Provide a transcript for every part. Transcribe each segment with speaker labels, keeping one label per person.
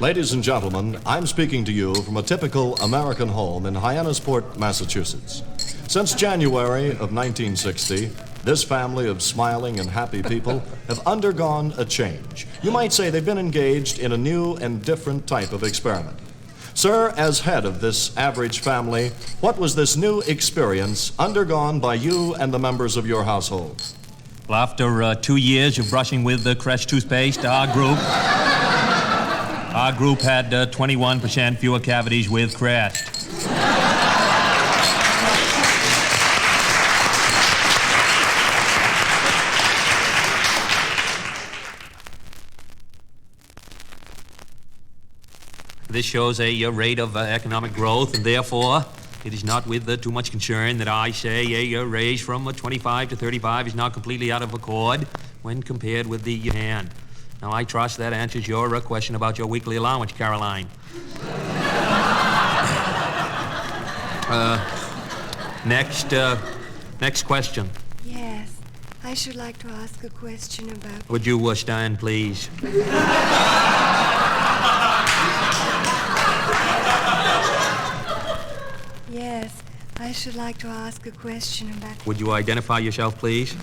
Speaker 1: Ladies and gentlemen, I'm speaking to you from a typical American home in Hyannisport, Massachusetts. Since January of 1960, this family of smiling and happy people have undergone a change. You might say they've been engaged in a new and different type of experiment. Sir, as head of this average family, what was this new experience undergone by you and the members of your household?
Speaker 2: Well, after 2 years of brushing with the Crest toothpaste, our group had 21% fewer cavities with Crest. This shows a rate of economic growth, and therefore it is not with too much concern that I say a raise from 25 to 35 is not completely out of accord when compared with the hand. Now, I trust that answers your question about your weekly allowance, Caroline. Next question.
Speaker 3: Yes, I should like to ask a question about...
Speaker 2: Would you stand, please?
Speaker 3: Yes, I should like to ask a question about...
Speaker 2: Would you identify yourself, please?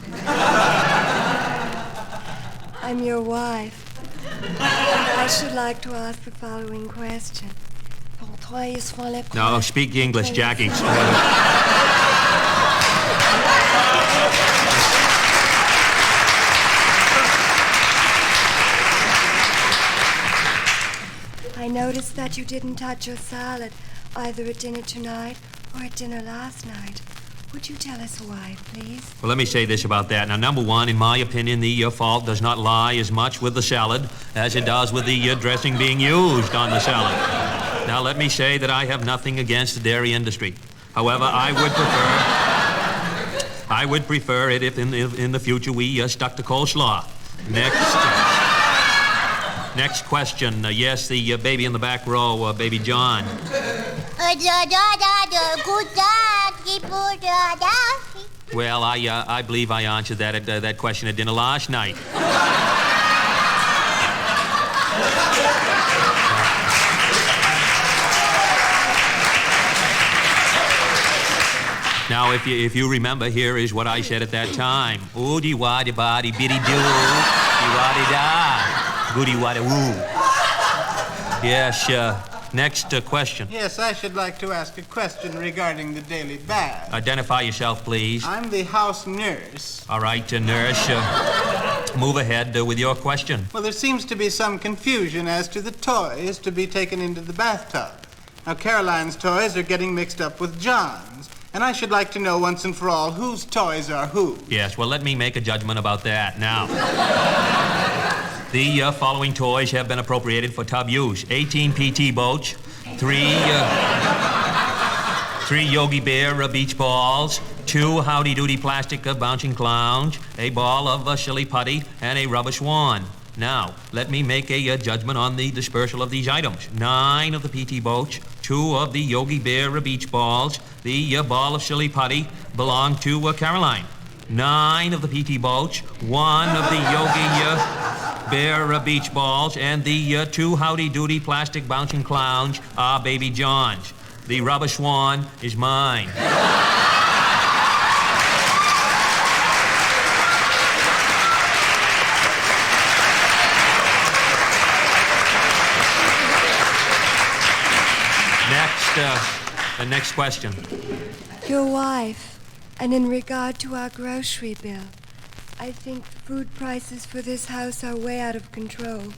Speaker 3: I'm your wife. I should like to ask the following question.
Speaker 2: No, speak English, Jackie.
Speaker 3: I noticed that you didn't touch your salad, either at dinner tonight or at dinner last night. Would you tell us why, please?
Speaker 2: Well, let me say this about that. Now, number one, in my opinion, the fault does not lie as much with the salad as it does with the dressing being used on the salad. Now, let me say that I have nothing against the dairy industry. However, I would prefer it if in the future we stuck to coleslaw. Next question. Yes, the baby in the back row, baby John. Well, I believe I answered that question at dinner last night. Now, if you remember, here is what I said at that time. Oodie waddy body biddy doo, waddy da, goody waddy woo. Yes, next question.
Speaker 4: Yes, I should like to ask a question regarding the daily bath.
Speaker 2: Identify yourself, please.
Speaker 4: I'm the house nurse.
Speaker 2: All right, nurse, move ahead with your question.
Speaker 4: Well, there seems to be some confusion as to the toys to be taken into the bathtub. Now, Caroline's toys are getting mixed up with John's, and I should like to know once and for all whose toys are who.
Speaker 2: Yes, well, let me make a judgment about that. Now, the following toys have been appropriated for tub use. 18 PT boats, 3 Yogi Bear beach balls, 2 Howdy Doody plastic bouncing clowns, a ball of silly putty, and a rubber swan. Now, let me make a judgment on the dispersal of these items. 9 of the PT boats, 2 of the Yogi Bear beach balls, the ball of silly putty belong to Caroline. 9 of the PT boats, 1 of the Yogi Bear beach balls, and the 2 Howdy Doody plastic bouncing clowns are baby John's. The rubber swan is mine. The next question.
Speaker 3: Your wife, and in regard to our grocery bill, I think the food prices for this house are way out of control.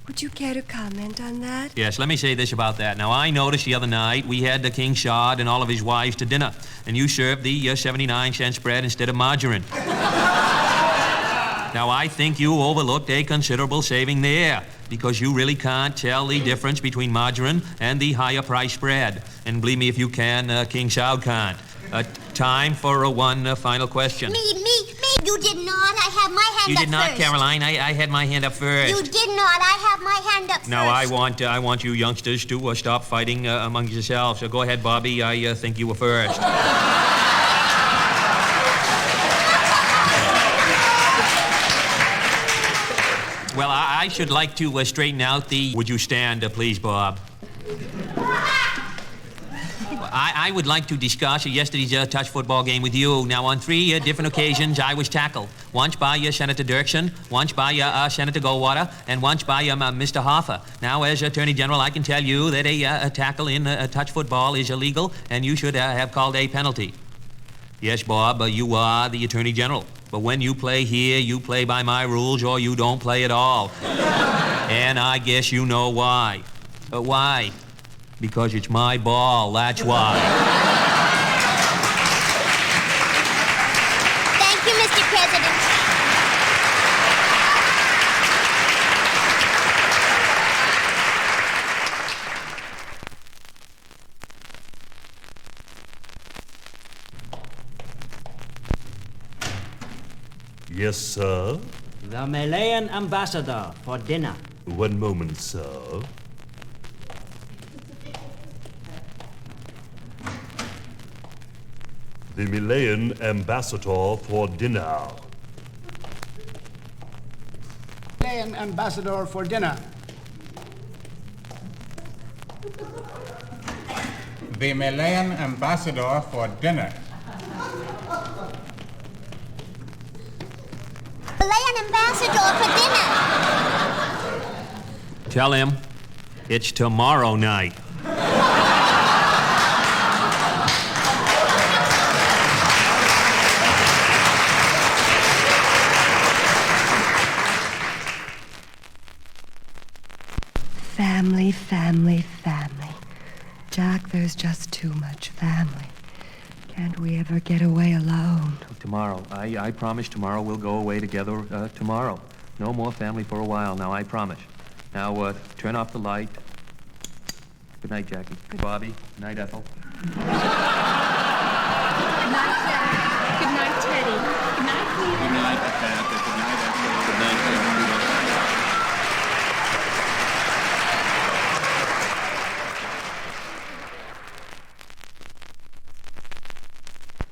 Speaker 3: Would you care to comment on that?
Speaker 2: Yes, let me say this about that. Now, I noticed the other night we had the King Shad and all of his wives to dinner, and you served the 79-cent spread instead of margarine. Now, I think you overlooked a considerable saving there, because you really can't tell the difference between margarine and the higher price spread. And believe me, if you can, King Shad can't. Time for one final question.
Speaker 5: Me. You did not. I have my hand up first.
Speaker 2: You did not, Caroline. I had my hand up first.
Speaker 5: You did not. I have my hand up first.
Speaker 2: Now, I want you youngsters to stop fighting among yourselves. So go ahead, Bobby. I think you were first. Well, I should like to straighten out the... Would you stand, please, Bob? I would like to discuss yesterday's touch football game with you. Now, on 3 different occasions, I was tackled. Once by Senator Dirksen, once by Senator Goldwater, and once by Mr. Hoffa. Now, as Attorney General, I can tell you that a tackle in touch football is illegal, and you should have called a penalty. Yes, Bob, you are the Attorney General. But when you play here, you play by my rules, or you don't play at all. And I guess you know why. Why? Because it's my ball, that's why.
Speaker 5: Thank you, Mr. President.
Speaker 6: Yes, sir.
Speaker 7: The Malayan ambassador for dinner.
Speaker 6: One moment, sir. The Malayan ambassador for dinner.
Speaker 8: Malayan ambassador for dinner.
Speaker 4: The Malayan ambassador for dinner.
Speaker 5: Malayan ambassador for dinner.
Speaker 2: Tell him it's tomorrow night.
Speaker 3: Family, family, family. Jack, there's just too much family. Can't we ever get away alone?
Speaker 2: Tomorrow. I promise tomorrow we'll go away together tomorrow. No more family for a while now, I promise. Now, turn off the light. Good night, Jackie. Good Bobby. Good night, Ethel.
Speaker 9: Good night, Jack. Good night, Teddy. Good night, Peter.
Speaker 2: Good night, Ethel. Good night, Ethel. Good night, Ethel.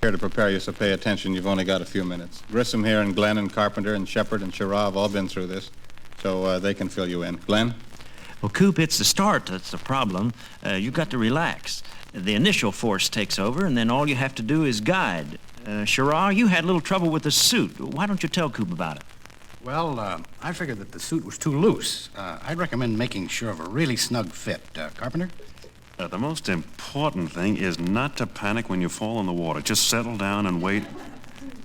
Speaker 4: Here to prepare you, so pay attention. You've only got a few minutes. Grissom here and Glenn and Carpenter and Shepard and Shara have all been through this, so they can fill you in. Glenn?
Speaker 10: Well, Coop, it's the start that's the problem. You've got to relax. The initial force takes over, and then all you have to do is guide. Shara, you had a little trouble with the suit. Why don't you tell Coop about it?
Speaker 8: Well, I figured that the suit was too loose. I'd recommend making sure of a really snug fit. Carpenter?
Speaker 11: The most important thing is not to panic when you fall in the water. Just settle down and wait,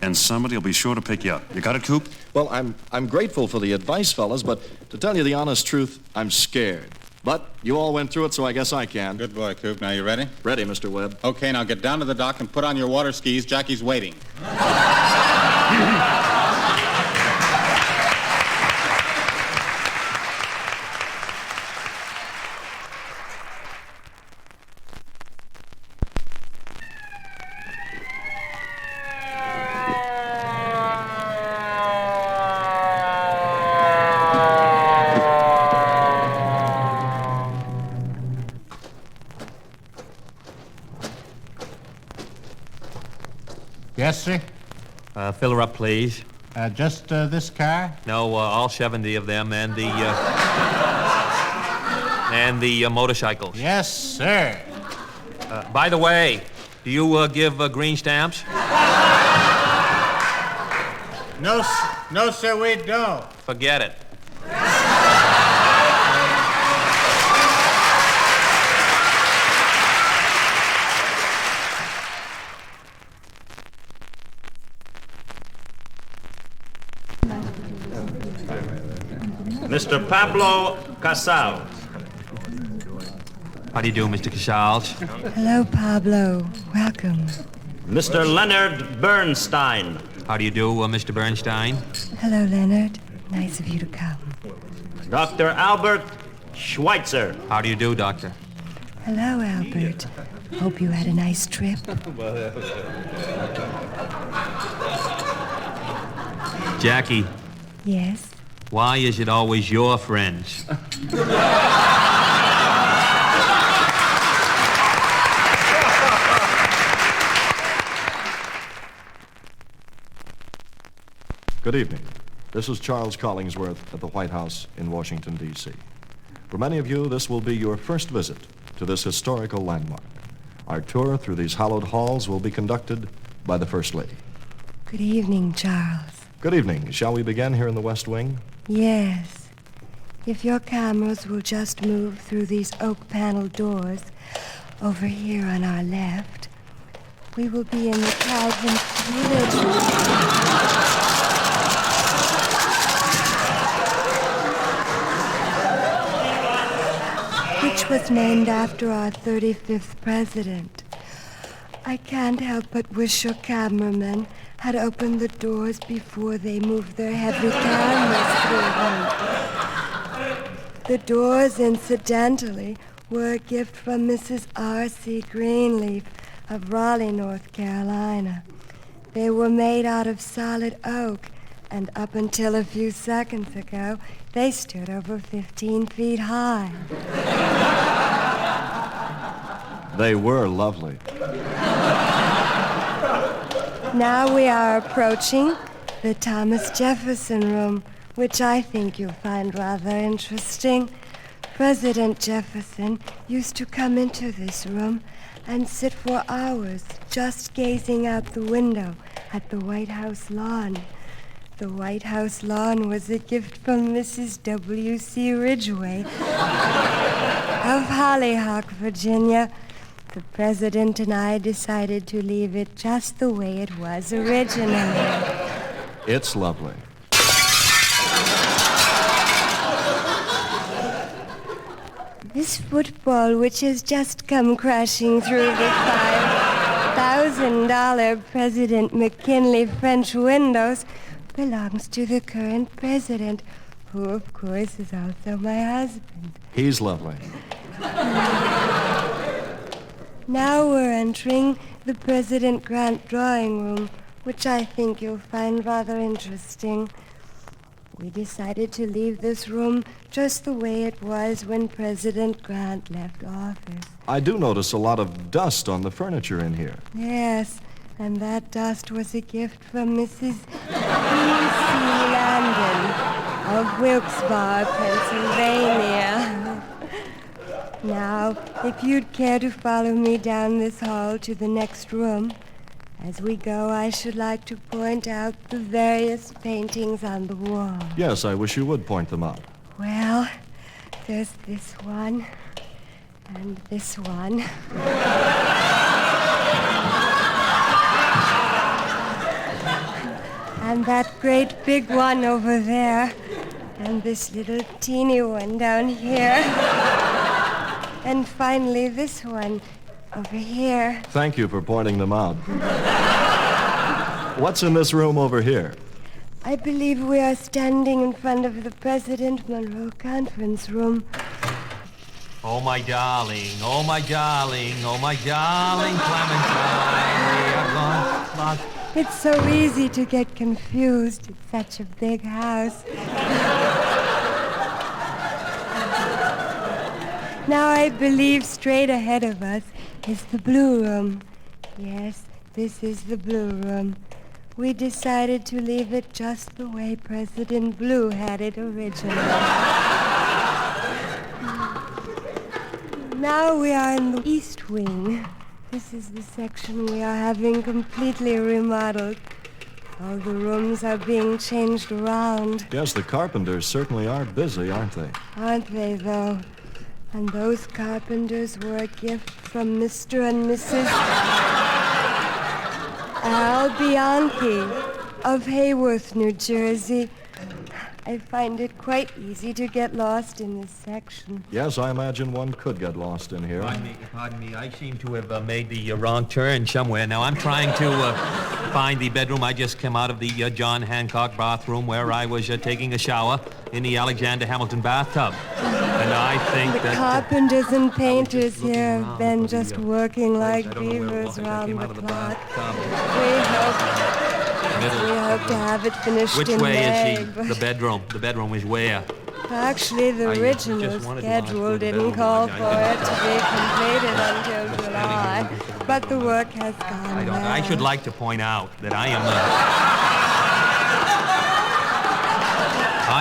Speaker 11: and somebody will be sure to pick you up. You got it, Coop?
Speaker 1: Well, I'm grateful for the advice, fellas, but to tell you the honest truth, I'm scared. But you all went through it, so I guess I can.
Speaker 4: Good boy, Coop. Now, you ready?
Speaker 1: Ready, Mr. Webb.
Speaker 4: Okay, now get down to the dock and put on your water skis. Jackie's waiting. Yes, sir?
Speaker 2: Fill her up, please.
Speaker 4: Just this car?
Speaker 2: No, all 70 of them, and the motorcycles.
Speaker 4: Yes, sir.
Speaker 2: By the way, do you give green stamps?
Speaker 4: No, sir, we don't.
Speaker 2: Forget it.
Speaker 10: Mr. Pablo Casals.
Speaker 2: How do you do, Mr. Casals?
Speaker 3: Hello, Pablo. Welcome.
Speaker 10: Mr. Leonard Bernstein.
Speaker 2: How do you do, Mr. Bernstein?
Speaker 3: Hello, Leonard. Nice of you to come.
Speaker 10: Dr. Albert Schweitzer.
Speaker 2: How do you do, Doctor?
Speaker 3: Hello, Albert. Hope you had a nice trip.
Speaker 2: Jackie,
Speaker 3: Yes?
Speaker 2: why is it always your friends?
Speaker 1: Good evening. This is Charles Collingsworth at the White House in Washington, D.C. For many of you, this will be your first visit to this historical landmark. Our tour through these hallowed halls will be conducted by the First Lady.
Speaker 3: Good evening, Charles.
Speaker 1: Good evening. Shall we begin here in the West Wing?
Speaker 3: Yes. If your cameras will just move through these oak-paneled doors over here on our left, we will be in the Calvin Village. Which was named after our 35th president. I can't help but wish your cameramen had opened the doors before they moved their heavy cameras through them. The doors, incidentally, were a gift from Mrs. R.C. Greenleaf of Raleigh, North Carolina. They were made out of solid oak, and up until a few seconds ago, they stood over 15 feet high.
Speaker 1: They were lovely.
Speaker 3: Now we are approaching the Thomas Jefferson Room, which I think you'll find rather interesting. President Jefferson used to come into this room and sit for hours just gazing out the window at the White House lawn. The White House lawn was a gift from Mrs. W.C. Ridgway of Hollyhock, Virginia. The president and I decided to leave it just the way it was originally.
Speaker 1: It's lovely.
Speaker 3: This football, which has just come crashing through the $5,000 President McKinley French windows, belongs to the current president, who, of course, is also my husband.
Speaker 1: He's lovely.
Speaker 3: Now we're entering the President Grant drawing room, which I think you'll find rather interesting. We decided to leave this room just the way it was when President Grant left office.
Speaker 1: I do notice a lot of dust on the furniture in here.
Speaker 3: Yes, and that dust was a gift from Mrs. E.C. Landon of Wilkes-Barre, Pennsylvania. Now, if you'd care to follow me down this hall to the next room, as we go, I should like to point out the various paintings on the wall.
Speaker 1: Yes, I wish you would point them out.
Speaker 3: Well, there's this one, and this one. And that great big one over there, and this little teeny one down here. And finally, this one over here.
Speaker 1: Thank you for pointing them out. What's in this room over here?
Speaker 3: I believe we are standing in front of the President Monroe Conference Room.
Speaker 2: Oh, my darling, oh, my darling, oh, my darling Clementine, we are gone.
Speaker 3: It's so easy to get confused. It's such a big house. Now I believe straight ahead of us is the Blue Room. Yes, this is the Blue Room. We decided to leave it just the way President Blue had it originally. Now we are in the East Wing. This is the section we are having completely remodeled. All the rooms are being changed around.
Speaker 1: Yes, the carpenters certainly are busy, aren't they?
Speaker 3: Aren't they, though? And those carpenters were a gift from Mr. and Mrs. Al Bianchi of Hayworth, New Jersey. I find it quite easy to get lost in this section.
Speaker 1: Yes, I imagine one could get lost in here.
Speaker 2: Pardon me, I seem to have made the wrong turn somewhere. Now, I'm trying to find the bedroom. I just came out of the John Hancock bathroom where I was taking a shower in the Alexander Hamilton bathtub. And I think
Speaker 3: the carpenters and painters here have been just working like beavers round the clock. We hope to have it finished in May.
Speaker 2: Which way is the bedroom? The bedroom is where?
Speaker 3: Actually, the original schedule didn't call for it to be completed until July, but the work has gone well.
Speaker 2: I should like to point out that I am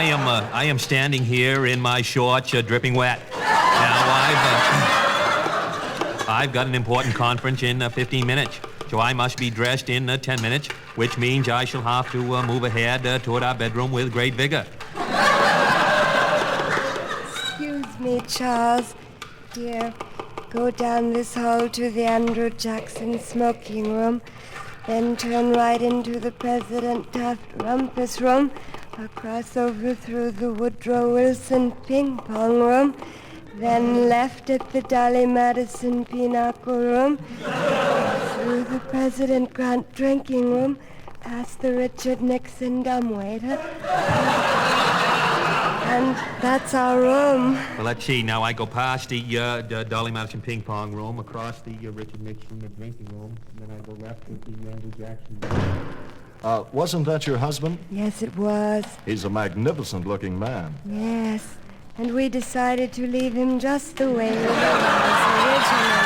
Speaker 2: I am standing here in my shorts, dripping wet. Now, I've got an important conference in 15 minutes, so I must be dressed in 10 minutes, which means I shall have to move ahead toward our bedroom with great vigor.
Speaker 3: Excuse me, Charles. Here, go down this hall to the Andrew Jackson smoking room, then turn right into the President Taft Rumpus room, across over through the Woodrow Wilson ping pong room, then left at the Dolly Madison pinochle room, through the President Grant drinking room, past the Richard Nixon dumbwaiter. And that's our room.
Speaker 2: Well, let's see. Now I go past the Dolly Madison ping pong room, across the Richard Nixon drinking room, and then I go left to the Andrew Jackson room.
Speaker 1: Wasn't that your husband?
Speaker 3: Yes, it was.
Speaker 1: He's a magnificent-looking man.
Speaker 3: Yes. And we decided to leave him just the way he was originally.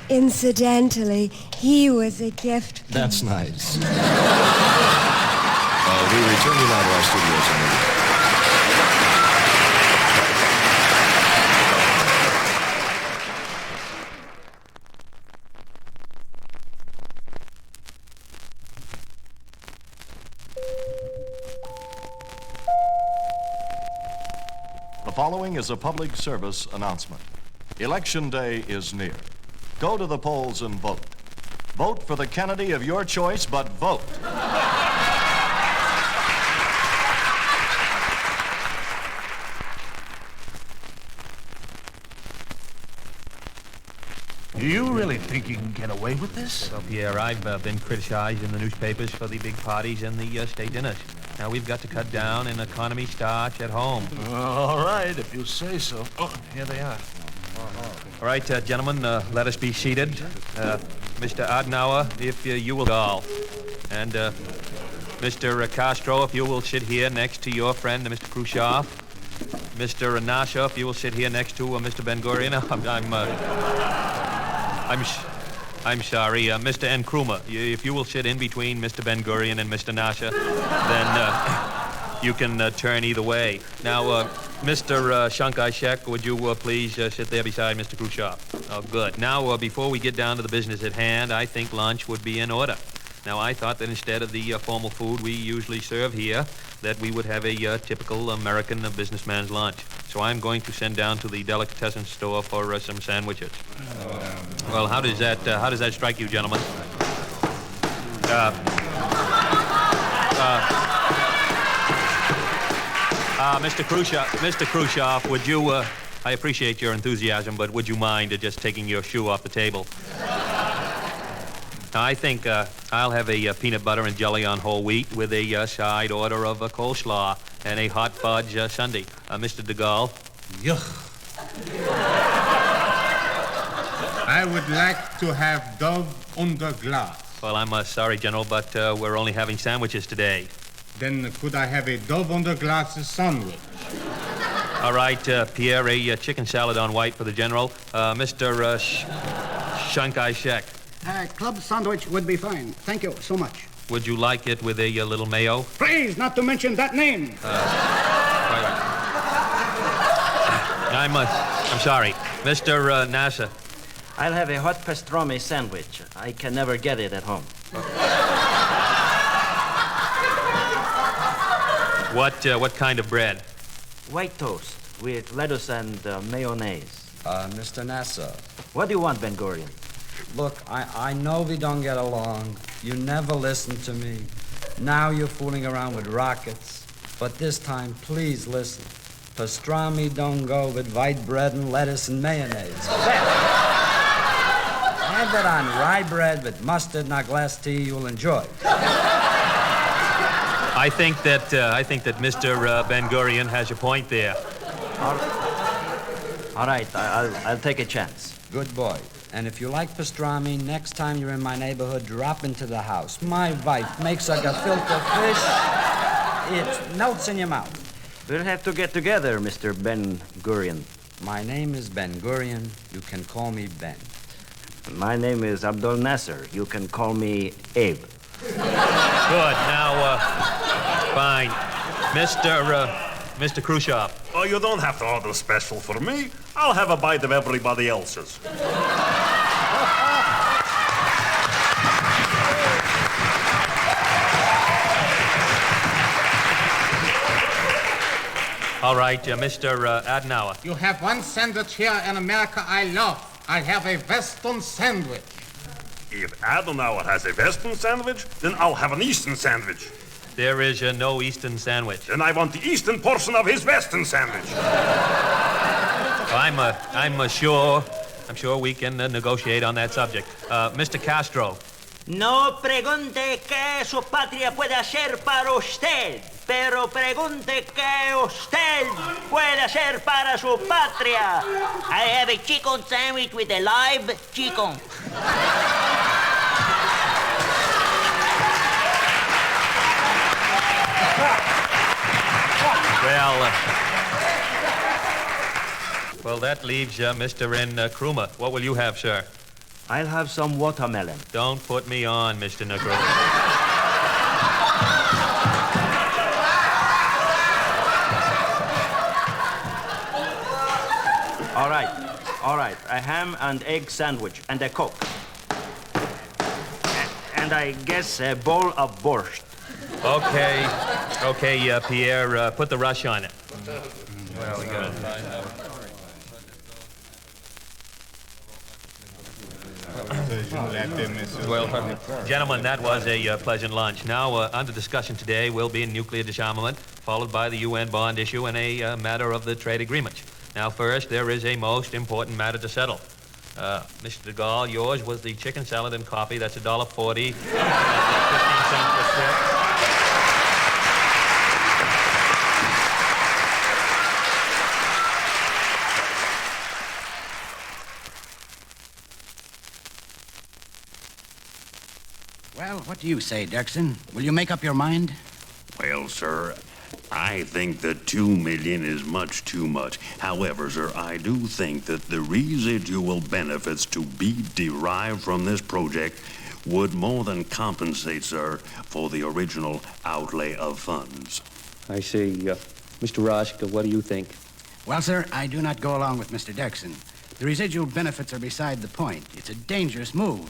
Speaker 3: Incidentally, he was a gift.
Speaker 1: That's nice. We return you now to our studios. The following is a public service announcement. Election day is near. Go to the polls and vote. Vote for the Kennedy of your choice, but vote.
Speaker 12: Do you really think you can get away with this?
Speaker 2: Well, Pierre, I've been criticized in the newspapers for the big parties and the state dinners. Now, we've got to cut down and economy starts at home.
Speaker 12: All right, if you say so. Oh, here they are.
Speaker 2: All right, gentlemen, let us be seated. Mr. Adenauer, if you will call. And Mr. Castro, if you will sit here next to your friend, Mr. Khrushchev. Mr. Nasser, if you will sit here next to Mr. Ben-Gurion. I'm sorry, Mr. Nkrumah, if you will sit in between Mr. Ben-Gurion and Mr. Nasser, then you can turn either way. Now, Mr. Shankar-Shek, would you please sit there beside Mr. Khrushchev? Oh, good. Now, before we get down to the business at hand, I think lunch would be in order. Now, I thought that instead of the formal food we usually serve here, that we would have a typical American businessman's lunch. So I'm going to send down to the delicatessen store for some sandwiches. Well, how does that strike you, gentlemen? Mr. Khrushchev, would you, I appreciate your enthusiasm, but would you mind just taking your shoe off the table? Now, I think I'll have a peanut butter and jelly on whole wheat with a side order of coleslaw and a hot fudge sundae. Mr. de Gaulle?
Speaker 4: Yuck. I would like to have Dove under glass.
Speaker 2: Well, I'm sorry, General, but we're only having sandwiches today.
Speaker 4: Then could I have a Dove under glass sandwich?
Speaker 2: All right, Pierre, a chicken salad on white for the General. Mr. Shankar-Shek.
Speaker 8: Club sandwich would be fine. Thank you so much.
Speaker 2: Would you like it with a little mayo?
Speaker 8: Please, not to mention that name.
Speaker 2: Right. I'm sorry. Mr. Nasser.
Speaker 7: I'll have a hot pastrami sandwich. I can never get it at home.
Speaker 2: What kind of bread?
Speaker 7: White toast with lettuce and mayonnaise.
Speaker 13: Mr. Nasser.
Speaker 7: What do you want, Ben-Gurion?
Speaker 13: Look, I know we don't get along. You never listen to me. Now you're fooling around with rockets. But this time, please listen. Pastrami don't go with white bread and lettuce and mayonnaise. Have it on rye bread with mustard and a glass tea you'll enjoy.
Speaker 2: I think that Mr. Ben-Gurion has a point there.
Speaker 7: All right, I'll take a chance.
Speaker 13: Good boy. And if you like pastrami, next time you're in my neighborhood, drop into the house. My wife makes a gefilte fish. It melts in your mouth.
Speaker 7: We'll have to get together, Mr. Ben Gurion.
Speaker 13: My name is Ben Gurion. You can call me Ben.
Speaker 7: My name is Abdul Nasser. You can call me Abe.
Speaker 2: Good. Now, fine. Mr. Khrushchev.
Speaker 6: Oh, you don't have to order special for me. I'll have a bite of everybody else's.
Speaker 2: All right, Mr. Adenauer.
Speaker 4: You have one sandwich here in America I love. I have a Western sandwich.
Speaker 6: If Adenauer has a Western sandwich, then I'll have an Eastern sandwich.
Speaker 2: There is no Eastern sandwich.
Speaker 6: Then I want the Eastern portion of his Western sandwich.
Speaker 2: I'm sure we can negotiate on that subject. Mr. Castro.
Speaker 14: No pregunte qué su patria puede hacer para usted, pero pregunte qué usted puede hacer para su patria. I have a chicken sandwich with a live chicken.
Speaker 2: Well, that leaves Mr. Nkrumah. What will you have, sir?
Speaker 7: I'll have some watermelon.
Speaker 2: Don't put me on, Mr. Nkrumah.
Speaker 7: All right. A ham and egg sandwich and a Coke. And I guess a bowl of borscht.
Speaker 2: Okay, Pierre, put the rush on it. Well, we got it. Gentlemen, that was a pleasant lunch. Now, under discussion today will be nuclear disarmament, followed by the UN bond issue and a matter of the trade agreements. Now, first, there is a most important matter to settle. Mr. de Gaulle, yours was the chicken salad and coffee. That's $1.40. 15 cents per trip.
Speaker 8: Well, what do you say, Dirksen? Will you make up your mind?
Speaker 11: Well, sir, I think that $2 million is much too much. However, sir, I do think that the residual benefits to be derived from this project would more than compensate, sir, for the original outlay of funds.
Speaker 2: I see. Mr. Rusk, what do you think?
Speaker 8: Well, sir, I do not go along with Mr. Dirksen. The residual benefits are beside the point. It's a dangerous move.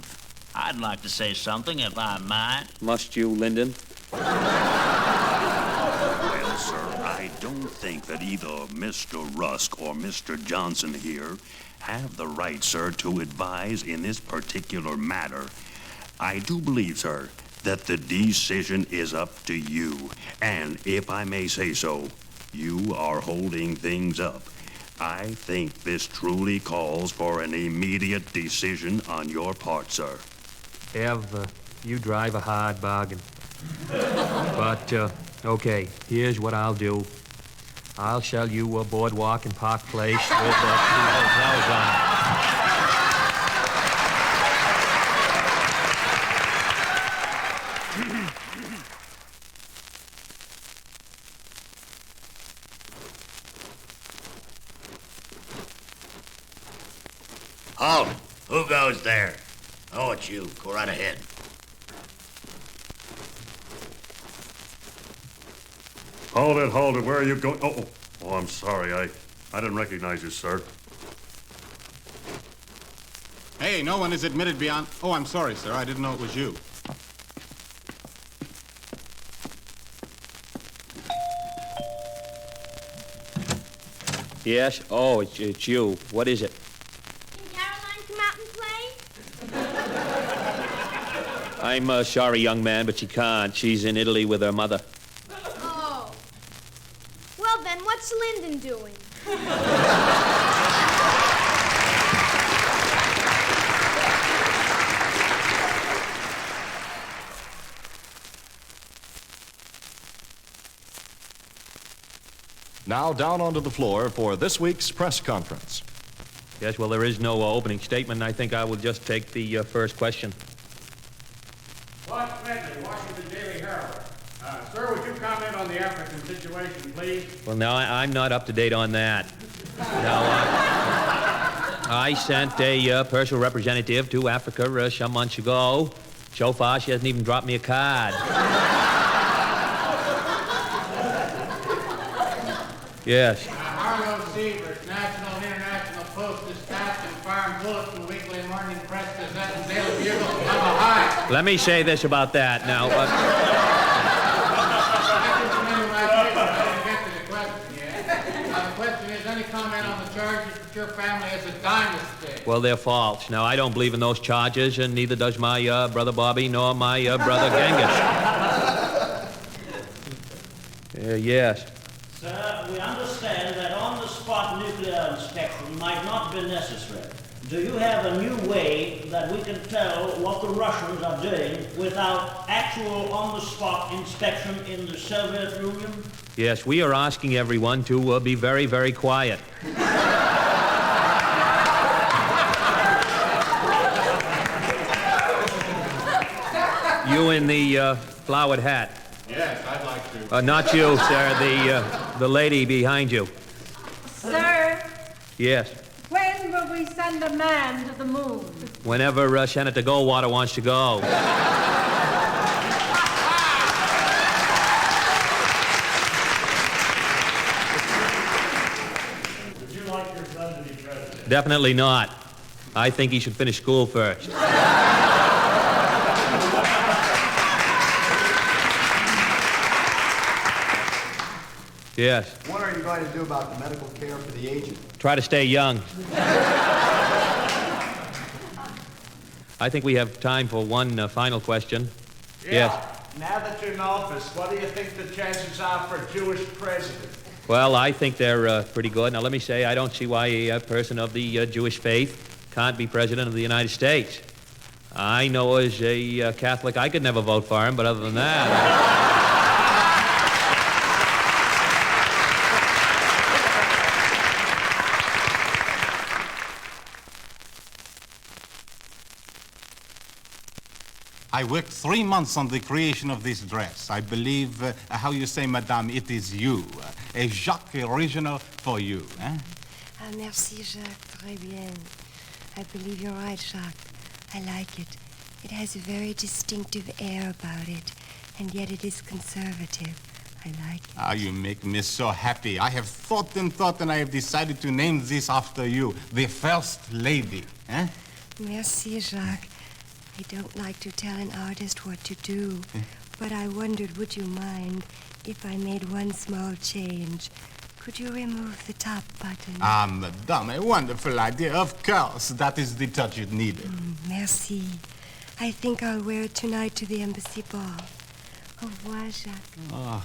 Speaker 14: I'd like to say something, if I might.
Speaker 2: Must you, Lyndon?
Speaker 11: Well, sir, I don't think that either Mr. Rusk or Mr. Johnson here have the right, sir, to advise in this particular matter. I do believe, sir, that the decision is up to you. And if I may say so, you are holding things up. I think this truly calls for an immediate decision on your part, sir.
Speaker 2: Ev, you drive a hard bargain. But, okay, here's what I'll do. I'll sell you a boardwalk in Park Place with 2 hotels on it.
Speaker 15: Halt! Who goes there? Oh, it's you. Go right ahead.
Speaker 6: Hold it. Where are you going? Oh, I'm sorry. I didn't recognize you, sir.
Speaker 4: Hey, no one is admitted beyond... Oh, I'm sorry, sir. I didn't know it was you.
Speaker 2: Yes? Oh, it's you. What is it?
Speaker 5: Can Caroline come out and play?
Speaker 2: I'm sorry, young man, but she can't. She's in Italy with her mother.
Speaker 5: Oh. Well, then, what's Lyndon doing?
Speaker 1: Now down onto the floor for this week's press conference.
Speaker 2: Yes, well, there is no opening statement. I think I will just take the first question.
Speaker 16: Boss Smedley, Washington Daily Herald.
Speaker 8: Sir, would you comment on the African situation, please?
Speaker 2: Well, no, I'm not up to date on that. No, I sent a personal representative to Africa some months ago. So far, she hasn't even dropped me a card. Yes.
Speaker 4: Harlow Sievers, National and International Post Dispatch and Farm Bulletin, Weekly Morning Press Gazette, and Daily Bugle. Have a high.
Speaker 2: Let me say this about that now.
Speaker 4: The question is, any comment on the charges that your family has a dynasty?
Speaker 2: Well, they're false. Now, I don't believe in those charges, and neither does my brother Bobby nor my brother Genghis. Yes.
Speaker 14: Sir, we understand that on-the-spot nuclear inspection might not be necessary. Do you have a new way that we can tell what the Russians are doing without actual on-the-spot inspection in the Soviet Union?
Speaker 2: Yes, we are asking everyone to be very, very quiet. You in the flowered hat.
Speaker 4: Yes, I'd like to.
Speaker 2: Not you, sir. The lady behind you.
Speaker 9: Sir,
Speaker 2: Yes.
Speaker 9: when will we send a man to the moon?
Speaker 2: Whenever Senator Goldwater wants to go.
Speaker 6: Would you like your son to be president?
Speaker 2: Definitely not. I think he should finish school first. Yes.
Speaker 16: What are you going to do about the medical care for the aged?
Speaker 2: Try to stay young. I think we have time for one final question. Yes.
Speaker 12: Now that you're in office, what do you think the chances are for a Jewish president?
Speaker 2: Well, I think they're pretty good. Now, let me say, I don't see why a person of the Jewish faith can't be president of the United States. I know as a Catholic I could never vote for him, but other than that...
Speaker 4: I worked 3 months on the creation of this dress. I believe, how you say, madame, it is you. A Jacques original for you, eh?
Speaker 3: Ah, merci, Jacques. Très bien. I believe you're right, Jacques. I like it. It has a very distinctive air about it, and yet it is conservative. I like it.
Speaker 4: Ah, you make me so happy. I have thought, and I have decided to name this after you, the First Lady, eh?
Speaker 3: Merci, Jacques. I don't like to tell an artist what to do, but I wondered, would you mind if I made one small change? Could you remove the top button?
Speaker 4: Ah, madame, a wonderful idea. Of course, that is the touch it needed.
Speaker 3: Merci. I think I'll wear it tonight to the embassy ball. Au revoir, Jacques.
Speaker 4: Oh,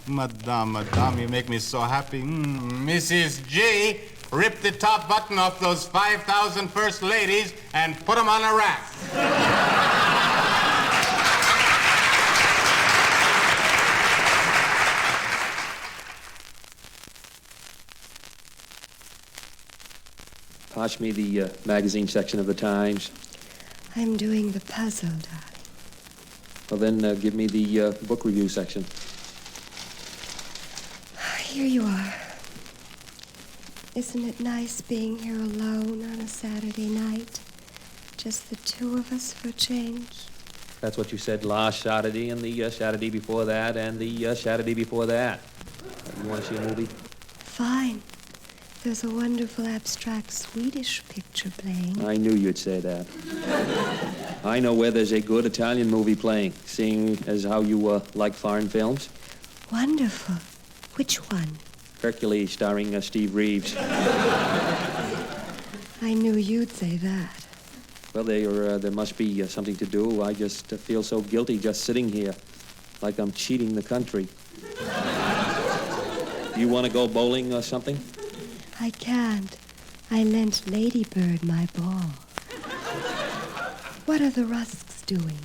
Speaker 4: madame, you make me so happy. Mrs. G, rip the top button off those 5,000 first ladies and put them on a rack.
Speaker 2: Pass me the magazine section of the Times.
Speaker 3: I'm doing the puzzle, darling.
Speaker 2: Well, then give me the book review section.
Speaker 3: Here you are. Isn't it nice being here alone on a Saturday night? Just the two of us for a change.
Speaker 2: That's what you said last Saturday, and the Saturday before that, and the Saturday before that. You want to see a movie?
Speaker 3: Fine. There's a wonderful abstract Swedish picture playing.
Speaker 2: I knew you'd say that. I know where there's a good Italian movie playing, seeing as how you like foreign films.
Speaker 3: Wonderful. Which one?
Speaker 2: Hercules, starring Steve Reeves.
Speaker 3: I knew you'd say that.
Speaker 2: Well, there must be something to do. I just feel so guilty just sitting here, like I'm cheating the country. You want to go bowling or something?
Speaker 3: I can't. I lent Ladybird my ball. What are the Rusks doing?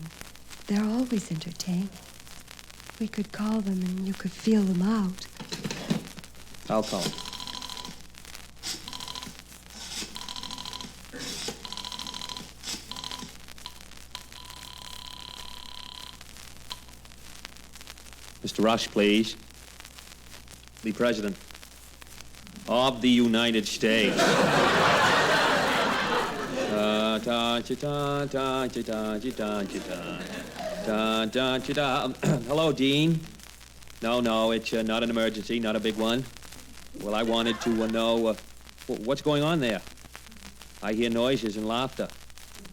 Speaker 3: They're always entertaining. We could call them and you could feel them out.
Speaker 2: I'll call him. Mr. Rush, please. The President of the United States. Hello, Dean. No, it's not an emergency, not a big one. Well, I wanted to know what's going on there. I hear noises and laughter.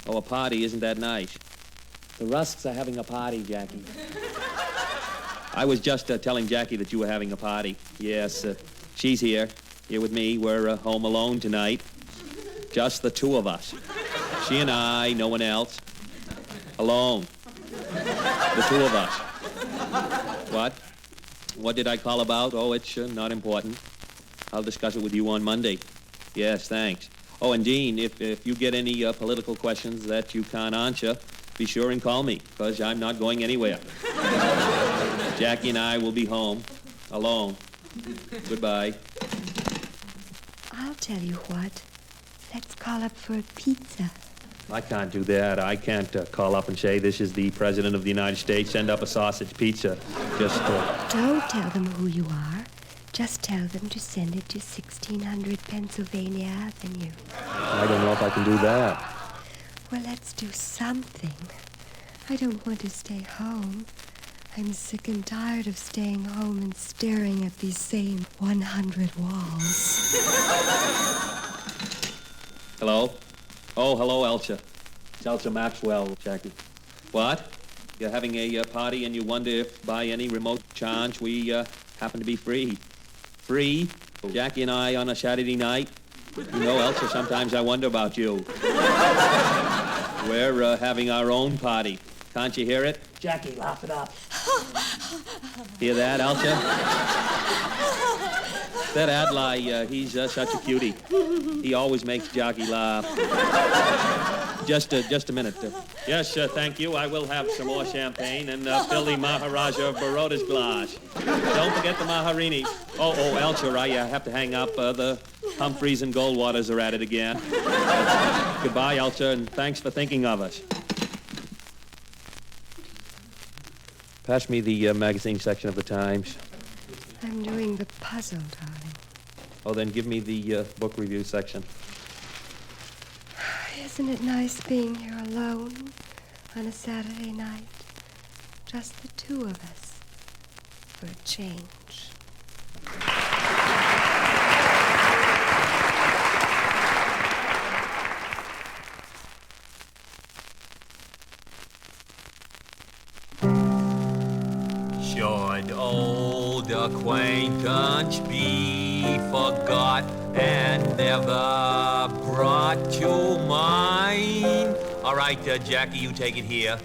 Speaker 2: Oh, a party, isn't that nice? The Rusks are having a party, Jackie. I was just telling Jackie that you were having a party. Yes, she's here with me. We're home alone tonight. Just the two of us. She and I, no one else. Alone. The two of us. What? What did I call about? Oh, it's not important. I'll discuss it with you on Monday. Yes, thanks. Oh, and Dean, if you get any political questions that you can't answer, be sure and call me, because I'm not going anywhere. Jackie and I will be home, alone. Goodbye.
Speaker 3: I'll tell you what. Let's call up for a pizza.
Speaker 2: I can't do that. I can't call up and say, this is the President of the United States, send up a sausage pizza. Just,
Speaker 3: Don't tell them who you are. Just tell them to send it to 1600 Pennsylvania Avenue.
Speaker 2: I don't know if I can do that.
Speaker 3: Well, let's do something. I don't want to stay home. I'm sick and tired of staying home and staring at these same 100 walls.
Speaker 2: Hello? Oh, hello, Elsa. It's Elsa Maxwell, Jackie. What? You're having a party and you wonder if by any remote chance we happen to be free. Free? Jackie and I on a Saturday night? You know, Elsa, sometimes I wonder about you. We're having our own party. Can't you hear it?
Speaker 14: Jackie, laugh it up.
Speaker 2: Hear that, Elsa? That Adlai, he's such a cutie. He always makes Jackie laugh. Just a minute. Yes, thank you. I will have some more champagne and fill the Maharaja of Baroda's glass. Don't forget the Maharini. Oh, Elsa, I have to hang up. The Humphreys and Goldwaters are at it again. Goodbye, Elsa, and thanks for thinking of us. Pass me the magazine section of the Times.
Speaker 3: I'm doing the puzzle, darling.
Speaker 2: Oh, then give me the book review section.
Speaker 3: Isn't it nice being here alone on a Saturday night? Just the two of us. For a change.
Speaker 2: Should old acquaintance be forgot and never brought to mind? All right, Jackie, you take it here.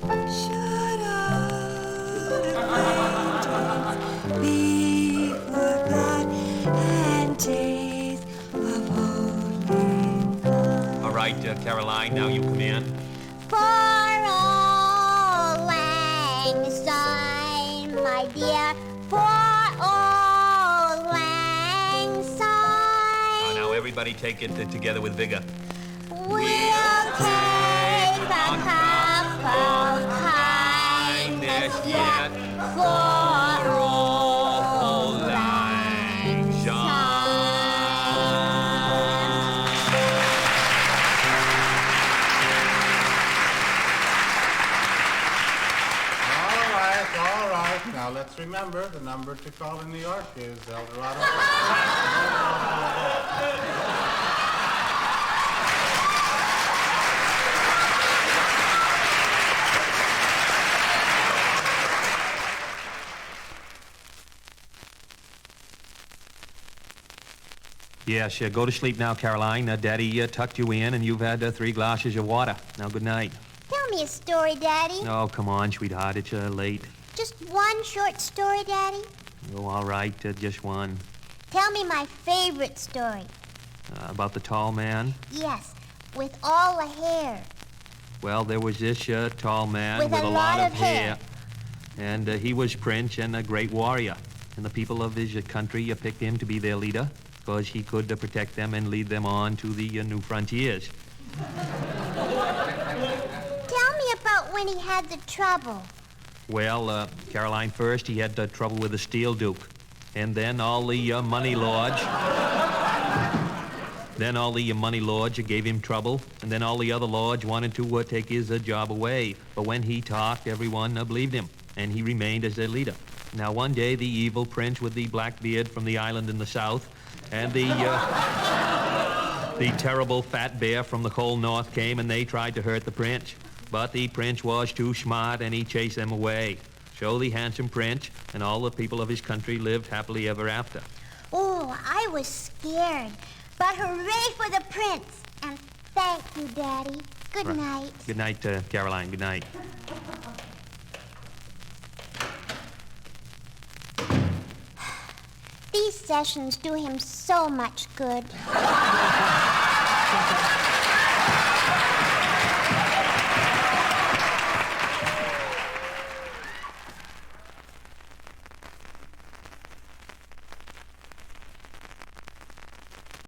Speaker 3: Should old acquaintance be forgot and days of old lang gone?
Speaker 2: All right, Caroline, now you come in.
Speaker 5: For old lang syne, my dear, for old lang syne.
Speaker 2: Oh, now everybody take it together with vigor.
Speaker 5: We'll take a cup of kindness yet for old lang syne.
Speaker 4: All right. Now let's remember the number to call in New York is El Dorado.
Speaker 2: Yes, go to sleep now, Caroline. Daddy tucked you in, and you've had 3 glasses of water. Now, good night.
Speaker 5: Tell me a story, Daddy.
Speaker 2: Oh, come on, sweetheart. It's late.
Speaker 5: Just one short story, Daddy.
Speaker 2: Oh, all right, just one.
Speaker 5: Tell me my favorite story.
Speaker 2: About the tall man?
Speaker 5: Yes, with all the hair.
Speaker 2: Well, there was this tall man
Speaker 5: With
Speaker 2: with
Speaker 5: a
Speaker 2: a
Speaker 5: lot
Speaker 2: lot
Speaker 5: of
Speaker 2: of hair. And he was prince and a great warrior. And the people of his country picked him to be their leader because he could protect them and lead them on to the new frontiers.
Speaker 5: Tell me about when he had the trouble.
Speaker 2: Well, Caroline, first he had trouble with the Steel Duke. And then all the money lords... Then all the money lords gave him trouble, and then all the other lords wanted to take his job away. But when he talked, everyone believed him, and he remained as their leader. Now, one day, the evil prince with the black beard from the island in the south, and the terrible fat bear from the cold north came, and they tried to hurt the prince. But the prince was too smart, and he chased them away. So the handsome prince and all the people of his country lived happily ever after.
Speaker 5: Oh, I was scared. But hooray for the prince. And thank you, Daddy. Good night.
Speaker 2: Good night, Caroline. Good night.
Speaker 5: These sessions do him so much good.